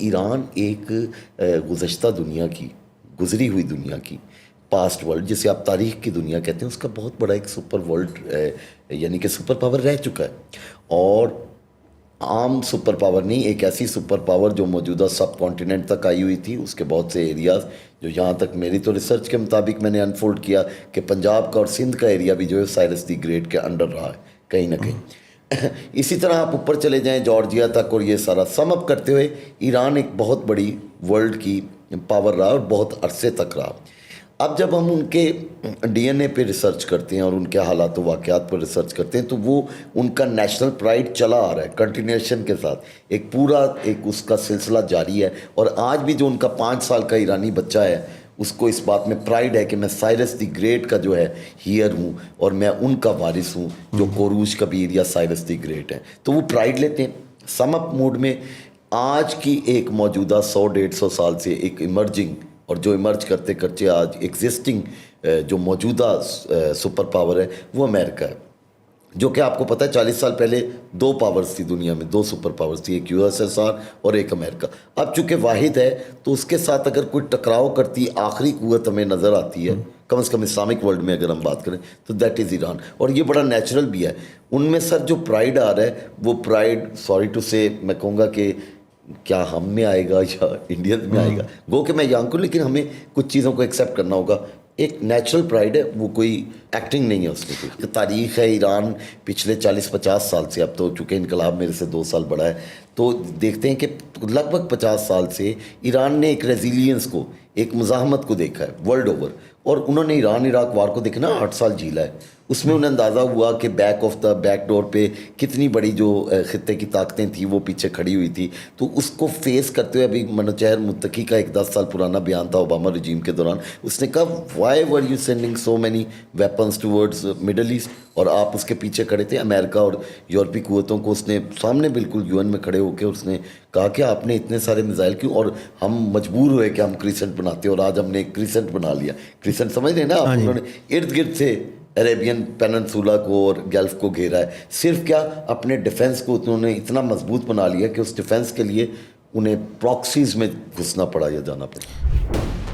Iran एक गुज़श्ता दुनिया की, गुज़री हुई दुनिया की, पास्ट वर्ल्ड जिसे आप तारीख़ की दुनिया कहते हैं, उसका बहुत बड़ा एक सुपर वर्ल्ड यानी कि सुपर पावर रह चुका है। और आम सुपर पावर नहीं, एक ऐसी सुपर पावर जो मौजूदा सब कॉन्टिनेंट तक आई हुई थी, उसके बहुत से एरियाज़ जो यहाँ तक मेरी तो रिसर्च के मुताबिक मैंने अनफोल्ड किया कि पंजाब का और सिंध का एरिया भी जो है साइरस द ग्रेट के अंडर रहा है कहीं ना कहीं। इसी तरह आप ऊपर चले जाएं जॉर्जिया तक, और ये सारा सम अप करते हुए ईरान एक बहुत बड़ी वर्ल्ड की पावर रहा और बहुत अरसे तक रहा। अब जब हम उनके डीएनए पे रिसर्च करते हैं और उनके हालात वाक़यात पर रिसर्च करते हैं, तो वो उनका नेशनल प्राइड चला आ रहा है कंटिन्यूएशन के साथ, एक पूरा एक उसका सिलसिला जारी है। और आज भी जो उनका 5 साल का ईरानी बच्चा है, उसको इस बात में प्राइड है कि मैं साइरस द ग्रेट का जो है हीयर हूँ और मैं उनका वारिस हूँ, जो कोरूश कबीर या साइरस द ग्रेट है। तो वो प्राइड लेते हैं। सम अप मोड में आज की एक मौजूदा 100-150 साल से एक इमर्जिंग और जो इमर्ज करते करते आज एग्जिस्टिंग जो मौजूदा सुपर पावर है वो अमेरिका है, जो कि आपको पता है 40 साल पहले 2 पावर्स थी दुनिया में, 2 सुपर पावर्स थी, एक यूएसएसआर और एक अमेरिका। अब चूंकि वाहिद है तो उसके साथ अगर कोई टकराव करती आखिरी कुव्वत हमें नज़र आती है, कम से कम इस्लामिक वर्ल्ड में अगर हम बात करें, तो दैट इज़ ईरान। और ये बड़ा नेचुरल भी है। उनमें सर जो प्राइड आ रहा है वो प्राइड, सॉरी टू से मैं कहूँगा कि क्या हम में आएगा या इंडियंस में आएगा, गो कि मैं यंग हूँ, लेकिन हमें कुछ चीज़ों को एक्सेप्ट करना होगा। एक नेचुरल प्राइड है, वो कोई एक्टिंग नहीं है उसमें। कोई तारीख़ है ईरान पिछले 40-50 साल से, अब तो चूँकि इनकलाब मेरे से 2 साल बड़ा है, तो देखते हैं कि लगभग 50 साल से ईरान ने एक रेजिलियंस को, एक मुज़ाहमत को देखा है वर्ल्ड ओवर। और उन्होंने ईरान इराक वार को देखना 8 साल झीला है। उसमें उन्हें अंदाज़ा हुआ कि back of the back door पे कितनी बड़ी जो ख़ित्ते की ताकतें थी वो पीछे खड़ी हुई थी। तो उसको फेस करते हुए अभी मनोचहर मुत्तकी का एक 10 साल पुराना बयान था ओबामा रिजीम के दौरान। उसने कहा why were you sending so many weapons towards middle east, और आप उसके पीछे खड़े थे। अमेरिका और यूरोपीय कुव्वतों को उसने सामने बिल्कुल यूएन में खड़े होकर उसने कहा कि आपने इतने सारे मिसाइल क्यों, और हम मजबूर हुए कि हम क्रीसेंट बनाते, और आज हमने एक क्रीसेंट बना लिया। क्रीसेंट समझ रहे हैं ना आप? उन्होंने इर्द गिर्द से अरेबियन पेनिनसुला को और गल्फ को घेरा है। सिर्फ क्या, अपने डिफेंस को उन्होंने इतना मजबूत बना लिया कि उस डिफेंस के लिए उन्हें प्रॉक्सीज में घुसना पड़ा या जाना पड़ा।